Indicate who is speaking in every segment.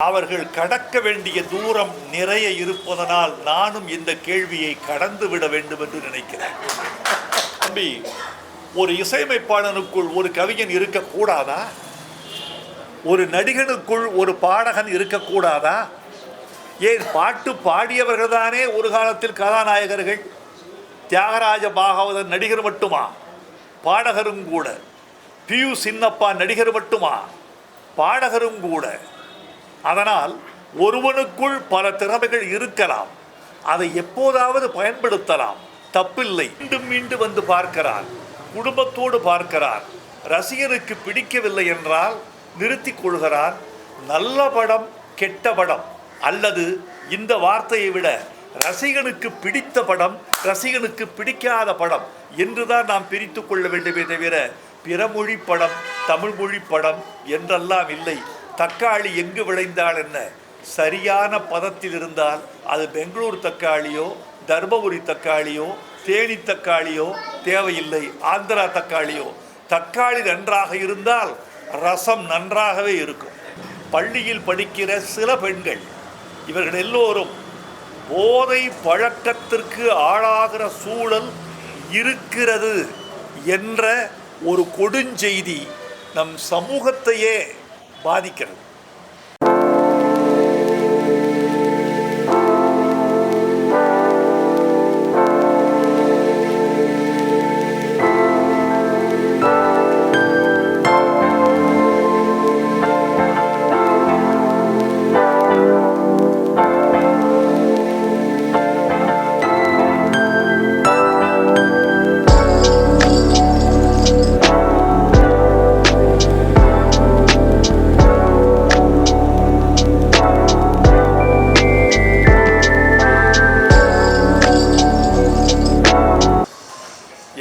Speaker 1: அவர்கள் கடக்க வேண்டிய தூரம் நிறைய இருப்பதனால் நானும் இந்த கேள்வியை கடந்து விட வேண்டும் என்று நினைக்கிறேன். தம்பி, ஒரு இசையமைப்பாளனுக்குள் ஒரு கவிஞன் இருக்கக்கூடாதா? ஒரு நடிகனுக்குள் ஒரு பாடகன் இருக்கக்கூடாதா? ஏன் பாட்டு பாடியவர்கள் தானே ஒரு காலத்தில் கதாநாயகர்கள். தியாகராஜ பாகவதன் நடிகர் மட்டுமா? பாடகரும் கூட. பியு சின்னப்பா நடிகர் மட்டுமா? பாடகரும் கூட. அதனால் ஒருவனுக்குள் பல திறமைகள் இருக்கலாம், அதை எப்போதாவது பயன்படுத்தலாம், தப்பில்லை. மீண்டும் மீண்டும் வந்து பார்க்கிறார், குடும்பத்தோடு பார்க்கிறார். ரசிகருக்கு பிடிக்கவில்லை என்றால் நிறுத்தி கொள்கிறார். நல்ல படம் கெட்ட படம், அல்லது இந்த வார்த்தையை விட ரசிகனுக்கு பிடித்த படம் ரசிகனுக்கு பிடிக்காத படம் என்றுதான் நாம் பிரித்து கொள்ள வேண்டுமே தவிர பிறமொழி படம் தமிழ் மொழி படம் என்றெல்லாம் இல்லை. தக்காளி எங்கு விளைந்தால் என்ன, சரியான பதத்தில் இருந்தால் அது பெங்களூர் தக்காளியோ தர்மபுரி தக்காளியோ தேனி தக்காளியோ தேவையில்லை, ஆந்திரா தக்காளியோ. தக்காளி நன்றாக இருந்தால் ரசம் நன்றாகவே இருக்கும். பள்ளியில் படிக்கிற சில பெண்கள், இவர்கள் எல்லோரும் போதை பழக்கத்திற்கு ஆளாகிற சூழல் இருக்கிறது என்ற ஒரு கொடுஞ்செய்தி நம் சமூகத்தையே பாதிக்கிறது.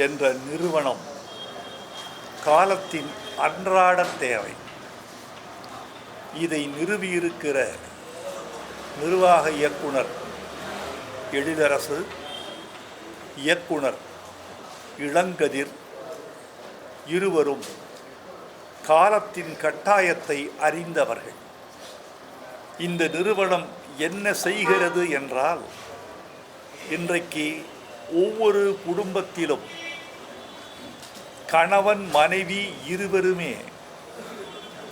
Speaker 1: என்ற நிறுவனம் காலத்தின் அன்றாட தேவை. இதை நிறுவியிருக்கிற நிர்வாக இயக்குனர் எழிலரசு, இயக்குனர் இளங்கதிர் இருவரும் காலத்தின் கட்டாயத்தை அறிந்தவர்கள். இந்த நிறுவனம் என்ன செய்கிறது என்றால், இன்றைக்கு ஒவ்வொரு குடும்பத்திலும் கணவன் மனைவி இருவருமே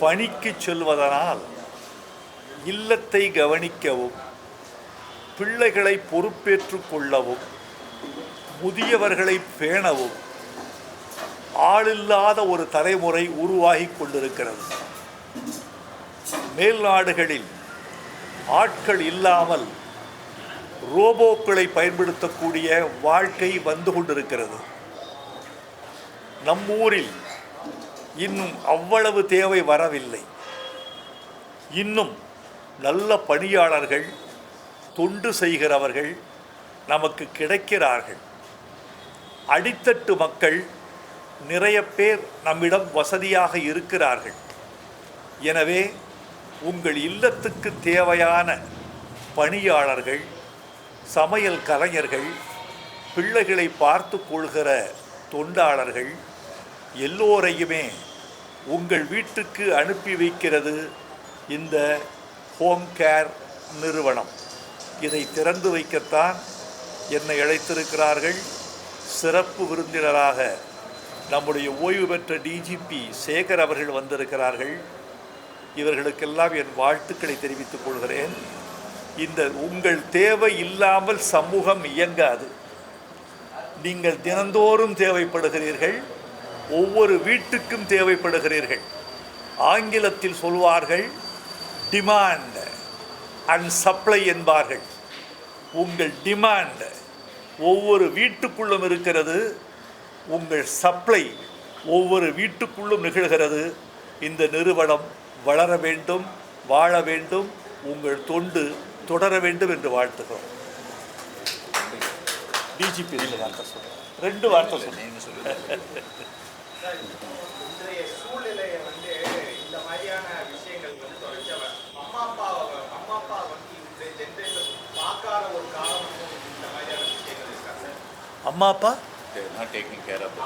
Speaker 1: பணிக்கு செல்வதனால் இல்லத்தை கவனிக்கவும் பிள்ளைகளை பொறுப்பேற்று கொள்ளவும் முதியவர்களை பேணவும் ஆளில்லாத ஒரு தலைமுறை உருவாகி கொண்டிருக்கிறது. மேல்நாடுகளில் ஆட்கள் இல்லாமல் ரோபோக்களை பயன்படுத்தக்கூடிய வாழ்க்கை வந்து கொண்டிருக்கிறது. நம்மூரில் இன்னும் அவ்வளவு தேவை வரவில்லை. இன்னும் நல்ல பணியாளர்கள், தொண்டு செய்கிறவர்கள் நமக்கு கிடைக்கிறார்கள். அடித்தட்டு மக்கள் நிறைய பேர் நம்மிடம் வசதியாக இருக்கிறார்கள். எனவே உங்கள் இல்லத்துக்கு தேவையான பணியாளர்கள், சமையல் கலைஞர்கள், பிள்ளைகளை பார்த்து கொள்கிற தொண்டாளர்கள் எல்லோரையுமே உங்கள் வீட்டுக்கு அனுப்பி வைக்கிறது இந்த ஹோம் கேர் நிறுவனம். இதை திறந்து வைக்கத்தான் என்னை அழைத்திருக்கிறார்கள். சிறப்பு விருந்தினராக நம்முடைய ஓய்வு பெற்ற டிஜிபி சேகர் அவர்கள் வந்திருக்கிறார்கள். இவர்களுக்கெல்லாம் என் வாழ்த்துக்களை தெரிவித்துக் கொள்கிறேன். இந்த உங்கள் தேவை இல்லாமல் சமூகம் இயங்காது. நீங்கள் தினந்தோறும் தேவைப்படுகிறீர்கள், ஒவ்வொரு வீட்டுக்கும் தேவைப்படுகிறீர்கள். ஆங்கிலத்தில் சொல்வார்கள் டிமாண்ட் அண்ட் சப்ளை என்பார்கள். உங்கள் டிமாண்ட் ஒவ்வொரு வீட்டுக்குள்ளும் இருக்கிறது, உங்கள் சப்ளை ஒவ்வொரு வீட்டுக்குள்ளும் நிகழ்கிறது. இந்த நிறுவனம் வளர வேண்டும், வாழ வேண்டும், உங்கள் தொண்டு தொடர வேண்டும் என்று வாழ்த்துகிறோம். டிஜிபி ரெண்டு வார்த்தை சொன்னீங்க.
Speaker 2: இன்றைய சூழ்நிலையை இந்த மாதிரியான விஷயங்கள் அம்மா அப்பா இந்த ஜென்ரேஷன் பார்க்காத ஒரு காலம் இந்த மாதிரியான விஷயங்கள் இருக்காங்க.
Speaker 1: அம்மா அப்பா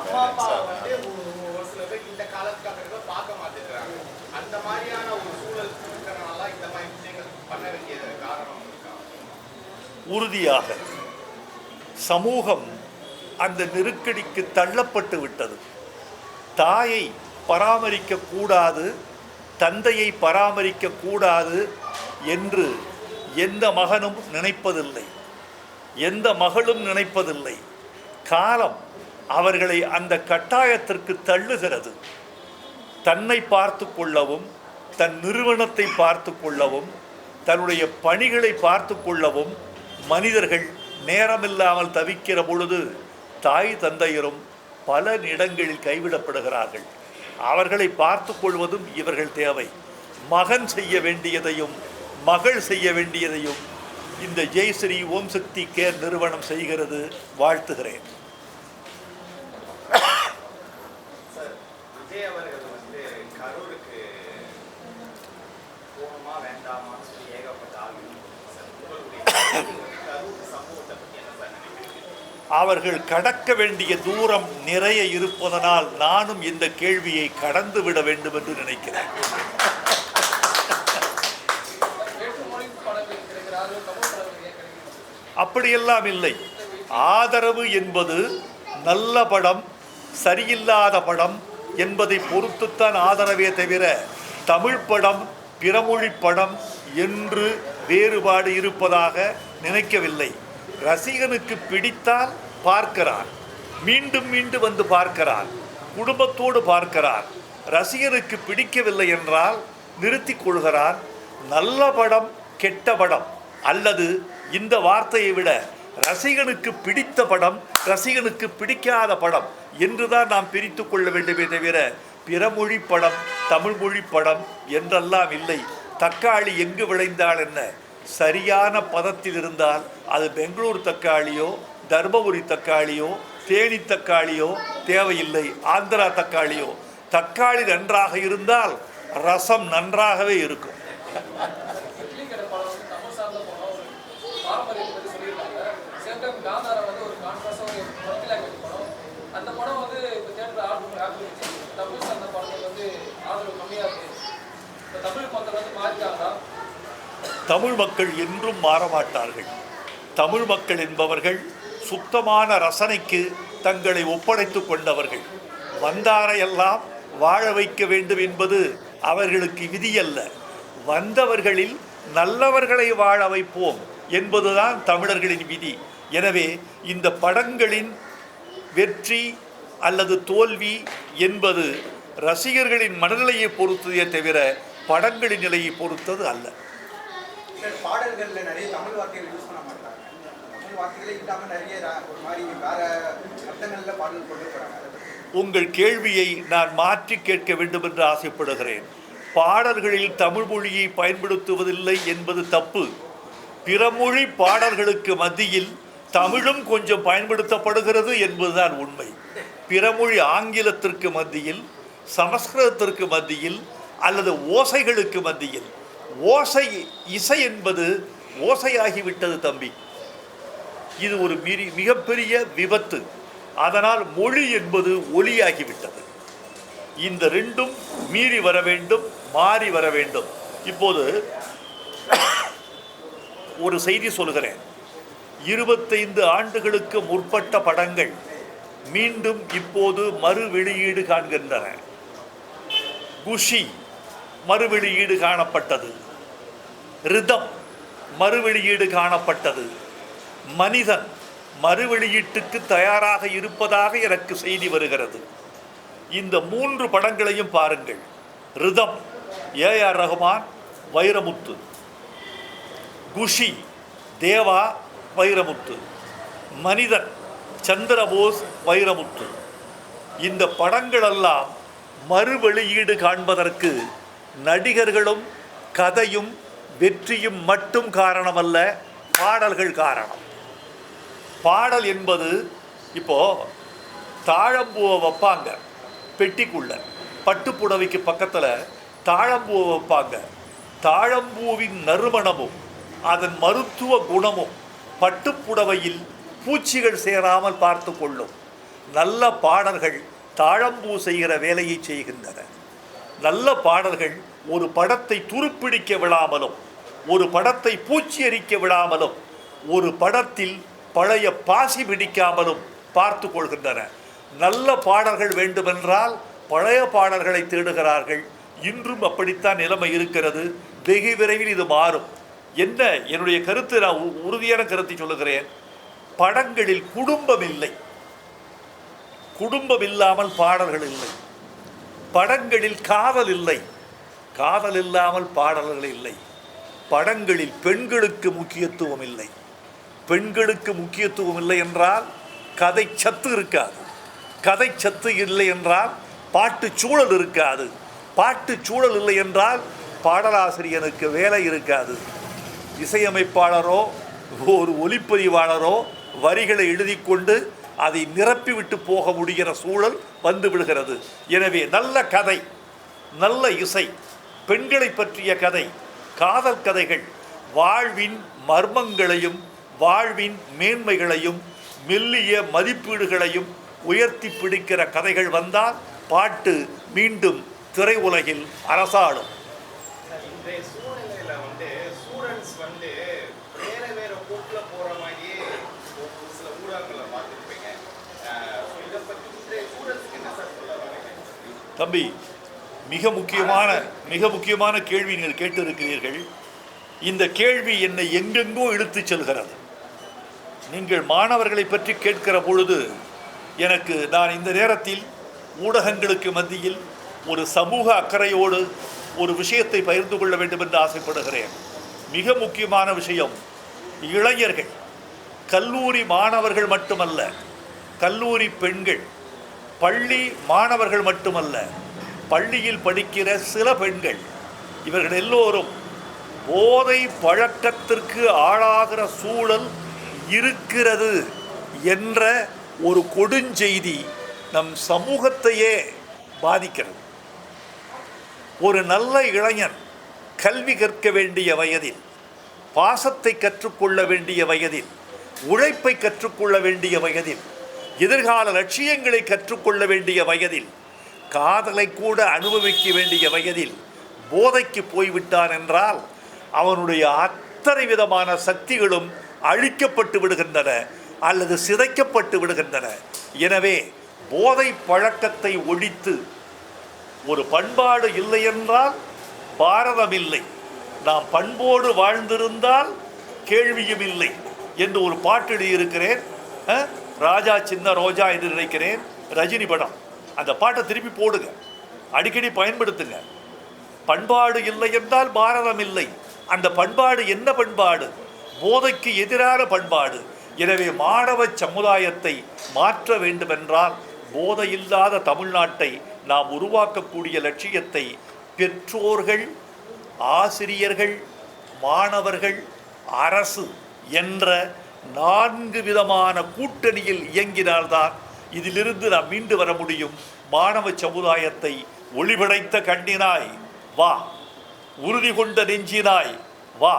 Speaker 2: அம்மா அப்பா ஒரு சில பேர் இந்த காலத்துக்காக பார்க்க மாட்டேங்கிறாங்க. அந்த மாதிரியான ஒரு சூழல் இருக்கிறனால இந்த மாதிரி விஷயங்கள் பண்ண வேண்டிய காரணம் இருக்கா?
Speaker 1: உறுதியாக சமூகம் அந்த நெருக்கடிக்கு தள்ளப்பட்டு விட்டது. தாயை பராமரிக்க கூடாது, தந்தையை பராமரிக்க கூடாது என்று எந்த மகனும் நினைப்பதில்லை, எந்த மகளும் நினைப்பதில்லை. காலம் அவர்களை அந்த கட்டாயத்திற்கு தள்ளுகிறது. தன்னை பார்த்து கொள்ளவும், தன் நிறுவனத்தை பார்த்து கொள்ளவும், தன்னுடைய பணிகளை பார்த்து கொள்ளவும் மனிதர்கள் நேரமில்லாமல் தவிக்கிற பொழுது தாய் தந்தையரும் பல இடங்களில் கைவிடப்படுகிறார்கள். அவர்களை பார்த்து கொள்வதும் இவர்கள் தேவை. மகன் செய்ய வேண்டியதையும் மகள் செய்ய வேண்டியதையும் இந்த ஜெய்ஸ்ரீ ஓம் சக்தி கேர் நிறுவனம் செய்கிறது. வாழ்த்துகிறேன்.
Speaker 2: சார், விஜய் அவர்கள் வந்து கரூருக்கு போகணுமா வேண்டாமான்னு சொல்லி ஏகப்பட்ட ஆளுநர் சார், உங்களுடைய கரூர் சமூகத்தை பற்றி என்ன சார் நினைக்கிறீங்க?
Speaker 1: அவர்கள் கடக்க வேண்டிய தூரம் நிறைய இருப்பதனால் நானும் இந்த கேள்வியை கடந்து விட வேண்டும் என்று நினைக்கிறேன். அப்படியெல்லாம் இல்லை. ஆதரவு என்பது நல்ல படம், சரியில்லாத படம் என்பதை பொறுத்துத்தான் ஆதரவே தவிர தமிழ் படம் பிறமொழி படம் என்று வேறுபாடு இருப்பதாக நினைக்கவில்லை. ரசிகனுக்கு பிடித்தால் பார்க்கிறான், மீண்டும் மீண்டும் வந்து பார்க்கிறான், குடும்பத்தோடு பார்க்கிறான். ரசிகனுக்கு பிடிக்கவில்லை என்றால் நிறுத்தி கொள்கிறான். நல்ல படம் கெட்ட படம் அல்லது இந்த வார்த்தையை விட ரசிகனுக்கு பிடித்த படம் ரசிகனுக்கு பிடிக்காத படம் என்றுதான் நாம் பிரித்து கொள்ள வேண்டுமே தவிர பிறமொழி படம் தமிழ் மொழி படம் என்றெல்லாம் இல்லை. தக்காளி எங்கு விளைந்தால் என்ன, சரியான பதத்தில் இருந்தால் அது பெங்களூர் தக்காளியோ தர்மபுரி தக்காளியோ தேனி தக்காளியோ தேவையில்லை, ஆந்திரா தக்காளியோ. தக்காளி நன்றாக இருந்தால் ரசம் நன்றாகவே இருக்கும். தமிழ் மக்கள் என்றும் மாறமாட்டார்கள். தமிழ் மக்கள் என்பவர்கள் சுத்தமான ரசனைக்கு தங்களை ஒப்படைத்து கொண்டவர்கள். வந்தாரையெல்லாம் வாழ வைக்க வேண்டும் என்பது அவர்களுக்கு விதியல்ல. வந்தவர்களில் நல்லவர்களை வாழ வைப்போம் என்பதுதான் தமிழர்களின் விதி. எனவே இந்த படங்களின் வெற்றி அல்லது தோல்வி என்பது ரசிகர்களின் மனநிலையை பொறுத்ததே தவிர படங்களின் நிலையை பொறுத்தது அல்ல.
Speaker 3: பாடல்களில் நிறைய தமிழ் வார்த்தைகள் யூஸ் பண்ண மாட்டாங்க. தமிழ் வார்த்தைகளே இல்லாமல் நிறைய ஒரு மாதிரி வேற அர்த்தங்களில் பாடல் கொண்டு போகிறாங்க.
Speaker 1: உங்கள் கேள்வியை நான் மாற்றி கேட்க வேண்டும் என்று ஆசைப்படுகிறேன். பாடல்களில் தமிழ் மொழியை பயன்படுத்துவதில்லை என்பது தப்பு. பிறமொழி பாடல்களுக்கு மத்தியில் தமிழும் கொஞ்சம் பயன்படுத்தப்படுகிறது என்பதுதான் உண்மை. பிறமொழி ஆங்கிலத்திற்கு மத்தியில், சமஸ்கிருதத்திற்கு மத்தியில் அல்லது ஓசைகளுக்கு மத்தியில், ஓசை இசை என்பது ஓசையாகிவிட்டது தம்பி. இது ஒரு மிகப்பெரிய விபத்து. அதனால் மொழி என்பது ஒலியாகிவிட்டது. இந்த ரெண்டும் மீறி வர வேண்டும், மாறி வர வேண்டும். இப்போது ஒரு செய்தி சொல்கிறேன். 25 ஆண்டுகளுக்கு முற்பட்ட படங்கள் மீண்டும் இப்போது மறு வெளியீடு காண்கின்றன. குஷி மறு வெளியீடு காணப்பட்டது, ரிதம் மறு வெளியீடு காணப்பட்டது, மனிதன் மறு வெளியீட்டுக்கு தயாராக இருப்பதாக எனக்கு செய்தி வருகிறது. இந்த 3 படங்களையும் பாருங்கள். ரிதம் ஏஆர் ரஹ்மான் வைரமுத்து, குஷி தேவா வைரமுத்து, மனிதன் சந்திரபோஸ் வைரமுத்து. இந்த படங்களெல்லாம் மறு வெளியீடு காண்பதற்கு நடிகர்களும் கதையும் வெற்றியும் மட்டும் காரணமல்ல, பாடல்கள் காரணம். பாடல் என்பது இப்போது தாழம்பூவை வைப்பாங்க பெட்டிக்குள்ள, பட்டுப்புடவைக்கு பக்கத்தில் தாழம்பூவை வைப்பாங்க. தாழம்பூவின் நறுமணமும் அதன் மருத்துவ குணமும் பட்டுப்புடவையில் பூச்சிகள் சேராமல் பார்த்து கொள்ளும். நல்ல பாடல்கள் தாழம்பூ செய்கிற வேலையை செய்கின்றன. நல்ல பாடல்கள் ஒரு படத்தை துருப்பிடிக்க விடாமலும், ஒரு படத்தை பூச்சி எரிக்க விடாமலும், ஒரு படத்தில் பழைய பாசி பிடிக்காமலும் பார்த்து கொள்கின்றன. நல்ல பாடல்கள் வேண்டுமென்றால் பழைய பாடல்களை தேடுகிறார்கள். இன்றும் அப்படித்தான் நிலைமை இருக்கிறது. வெகு விரைவில் இது மாறும். என்ன என்னுடைய கருத்து, நான் உறுதியான கருத்தை சொல்லுகிறேன். படங்களில் குடும்பம் இல்லை. குடும்பம் இல்லாமல் பாடல்கள் இல்லை. படங்களில் காதல் இல்லை. காதல் இல்லாமல் பாடல்கள் இல்லை. படங்களில் பெண்களுக்கு முக்கியத்துவம் இல்லை. பெண்களுக்கு முக்கியத்துவம் இல்லை என்றால் கதை சத்து இருக்காது. கதை சத்து இல்லை என்றால் பாட்டு சூழல் இருக்காது. பாட்டு சூழல் இல்லை என்றால் பாடலாசிரியனுக்கு வேலை இருக்காது. இசையமைப்பாளரோ ஒரு ஒலிப்பதிவாளரோ வரிகளை எழுதி கொண்டு அதை நிரப்பிவிட்டு போக முடிகிற சூழல் வந்து விடுகிறது. எனவே நல்ல கதை, நல்ல இசை, பெண்களை பற்றிய கதை, காதல் கதைகள், வாழ்வின் மர்மங்களையும் வாழ்வின் மேன்மைகளையும் மெல்லிய மதிப்பீடுகளையும் உயர்த்தி பிடிக்கிற கதைகள் வந்தால் பாட்டு மீண்டும் திரையுலகில் அரசாடும்.
Speaker 2: இன்றைய சூழ்நிலையில ஸ்டூடெண்ட்ஸ் வேற வேற போக்குல போற மாதிரியே ஒரு சில ஊடகங்களை பார்த்துருப்பீங்க. இதை பற்றி இன்றைய ஸ்டூடெண்ட்ஸ்க்கு என்ன சார் சொல்ல வரீங்க?
Speaker 1: தம்பி, மிக முக்கியமான கேள்வி நீங்கள் கேட்டிருக்கிறீர்கள். இந்த கேள்வி என்னை எங்கெங்கோ இழுத்துச் செல்கிறது. நீங்கள் மாணவர்களை பற்றி கேட்கிற பொழுது நான் இந்த நேரத்தில் ஊடகங்களுக்கு மத்தியில் ஒரு சமூக அக்கறையோடு ஒரு விஷயத்தை பகிர்ந்து கொள்ள வேண்டும் என்று ஆசைப்படுகிறேன். மிக முக்கியமான விஷயம், இளைஞர்கள், கல்லூரி மாணவர்கள் மட்டுமல்ல, கல்லூரி பெண்கள், பள்ளி மாணவர்கள் மட்டுமல்ல, பள்ளியில் படிக்கிற சில பெண்கள், இவர்கள் எல்லோரும் போதை பழக்கத்திற்கு ஆளாகிற சூழல் இருக்கிறது என்ற ஒரு கொடுஞ்செய்தி நம் சமூகத்தையே பாதிக்கிறது. ஒரு நல்ல இளைஞன் கல்வி கற்க வேண்டிய வயதில், பாசத்தை கற்றுக்கொள்ள வேண்டிய வயதில், உழைப்பை கற்றுக்கொள்ள வேண்டிய வயதில், எதிர்கால லட்சியங்களை கற்றுக்கொள்ள வேண்டிய வயதில், காதலை கூட அனுபவிக்க வேண்டிய வயதில் போதைக்கு போய்விட்டான் என்றால் அவனுடைய அத்தனை விதமான சக்திகளும் அழிக்கப்பட்டு விடுகின்றன அல்லது சிதைக்கப்பட்டு விடுகின்றன. எனவே போதை பழக்கத்தை ஒழித்து, ஒரு பண்பாடு இல்லை என்றால் பாரதம் இல்லை, நாம் பண்போடு வாழ்ந்திருந்தால் கேள்வியும் இல்லை என்று ஒரு பாட்டு எழுதியிருக்கிறேன். ராஜா சின்ன ரோஜா என்று நினைக்கிறேன், ரஜினி படம். அந்த பாட்டை திருப்பி போடுங்க, அடிக்கடி பயன்படுத்துங்க. பண்பாடு இல்லை என்றால் பாரதம் இல்லை. அந்த பண்பாடு என்ன பண்பாடு? போதைக்கு எதிரான பண்பாடு. எனவே மாணவ சமுதாயத்தை மாற்ற வேண்டுமென்றால் போதையில்லாத தமிழ்நாட்டை நாம் உருவாக்கக்கூடிய லட்சியத்தை பெற்றோர்கள், ஆசிரியர்கள், மாணவர்கள், அரசு என்ற 4 விதமான கூட்டணியில் இயங்கினால்தான் இதிலிருந்து நாம் மீண்டு வர முடியும். மாணவ சமுதாயத்தை ஒளிபடைத்த கண்ணினாய் வா, உறுதி கொண்ட நெஞ்சினாய் வா,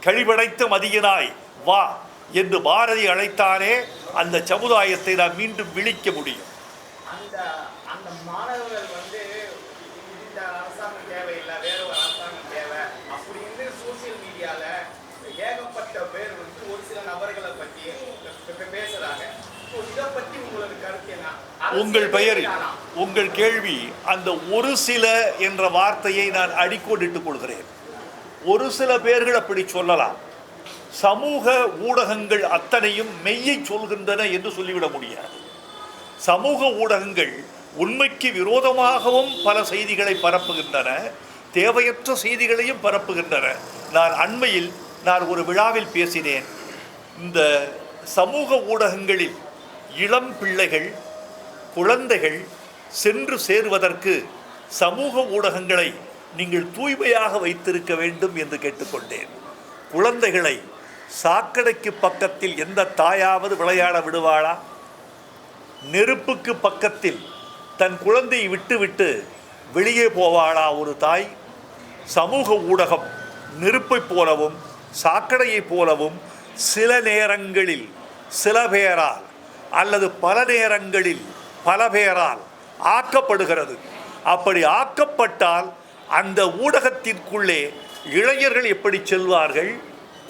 Speaker 1: கழிபடைத்த மதியினாய் வா என்று பாரதி அழைத்தானே, அந்த சமுதாயத்தை நாம் மீண்டும் விழிக்க முடியும்.
Speaker 2: அந்த மாணவர்கள் இந்த அரசாங்கம் தேவையில்லை, வேற ஒரு அரசாங்கம் தேவை அப்படின்னு சோசியல் மீடியால ஏகப்பட்ட பேர் ஒரு சில நபர்களை பற்றி பேசுறாங்க. இதை பற்றி உங்களுக்கு கருத்து என்ன?
Speaker 1: உங்கள் பெயரில் உங்கள் கேள்வி, அந்த ஒரு சில என்ற வார்த்தையை நான் அடிக்கோடிட்டுக் கொள்கிறேன். ஒரு சில பேர்கள் அப்படி சொல்லலாம். சமூக ஊடகங்கள் அத்தனையும் மெய்யை சொல்கின்றன என்று சொல்லிவிட முடியாது. சமூக ஊடகங்கள் உண்மைக்கு விரோதமாகவும் பல செய்திகளை பரப்புகின்றன, தேவையற்ற செய்திகளையும் பரப்புகின்றன. நான் அண்மையில் ஒரு விழாவில் பேசினேன். இந்த சமூக ஊடகங்களில் இளம் பிள்ளைகள், குழந்தைகள் சென்று சேருவதற்கு சமூக ஊடகங்களை நீங்கள் தூய்மையாக வைத்திருக்க வேண்டும் என்று கேட்டுக்கொண்டேன். குழந்தைகளை சாக்கடைக்கு பக்கத்தில் எந்த தாயாவது விளையாட விடுவாளா? நெருப்புக்கு பக்கத்தில் தன் குழந்தையை விட்டுவிட்டு வெளியே போவாளா ஒரு தாய்? சமூக ஊடகம் நெருப்பைப் போலவும் சாக்கடையைப் போலவும் சில நேரங்களில் சில பேரால் அல்லது பல நேரங்களில் பல பேரால் ஆக்கப்படுகிறது. அப்படி ஆக்கப்பட்டால் அந்த ஊடகத்திற்குள்ளே இளைஞர்கள் எப்படி செல்வார்கள்,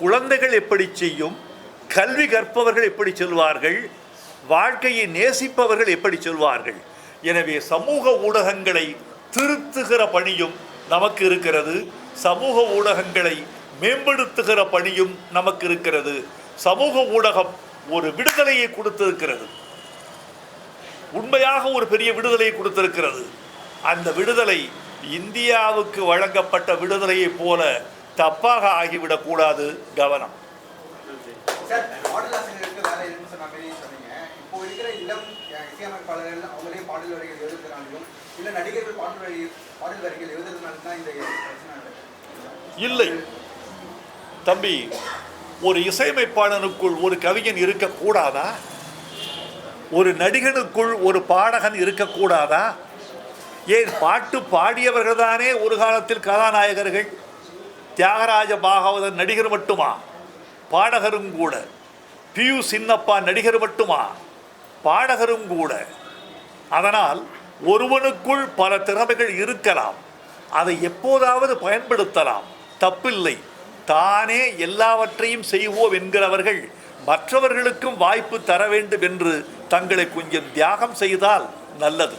Speaker 1: குழந்தைகள் எப்படி செய்யும், கல்வி கற்பவர்கள் எப்படி செல்வார்கள், வாழ்க்கையை நேசிப்பவர்கள் எப்படி செல்வார்கள். எனவே சமூக ஊடகங்களை திருத்துகிற பணியும் நமக்கு இருக்கிறது, சமூக ஊடகங்களை மேம்படுத்துகிற பணியும் நமக்கு இருக்கிறது. சமூக ஊடகம் ஒரு விடுதலையை கொடுத்திருக்கிறது, உண்மையாக ஒரு பெரிய விடுதலையை கொடுத்திருக்கிறது. அந்த விடுதலை இந்தியாவுக்கு வழங்கப்பட்ட விடுதலையை போல தப்பாக ஆகிவிடக்கூடாது. கவனம்.
Speaker 3: சார், பாடல் ஆசிரியருக்கு வேலை இல்லைன்னு சொன்ன மாதிரி சொன்னீங்க. இப்போ இருக்கிற இளம் இசையமைப்பாளர்கள் அவங்களே பாடல் வரிகள் எழுதுறதுனாலையும் இல்ல நடிகர்கள் பாடல் வரிகள் எழுதுறதுனால தான் இந்த பிரச்சனை நடக்குது.
Speaker 1: இல்லை தம்பி, ஒரு இசையமைப்பாளனுக்குள் ஒரு கவிஞன் இருக்கக்கூடாதா? ஒரு நடிகனுக்குள் ஒரு பாடகன் இருக்கக்கூடாதா? ஏன் பாட்டு பாடியவர்கள் தானே ஒரு காலத்தில் கதாநாயகர்கள். தியாகராஜ பாகவதர் நடிகர் மட்டுமா? பாடகரும் கூட. பியு சின்னப்பா நடிகர் மட்டுமா? பாடகரும் கூட. அதனால் ஒருவனுக்குள் பல திறமைகள் இருக்கலாம், அதை எப்போதாவது பயன்படுத்தலாம், தப்பில்லை. தானே எல்லாவற்றையும் செய்வோம் என்கிறவர்கள் மற்றவர்களுக்கும் வாய்ப்பு தர வேண்டும் என்று தங்களை கொஞ்சம் தியாகம் செய்தால் நல்லது.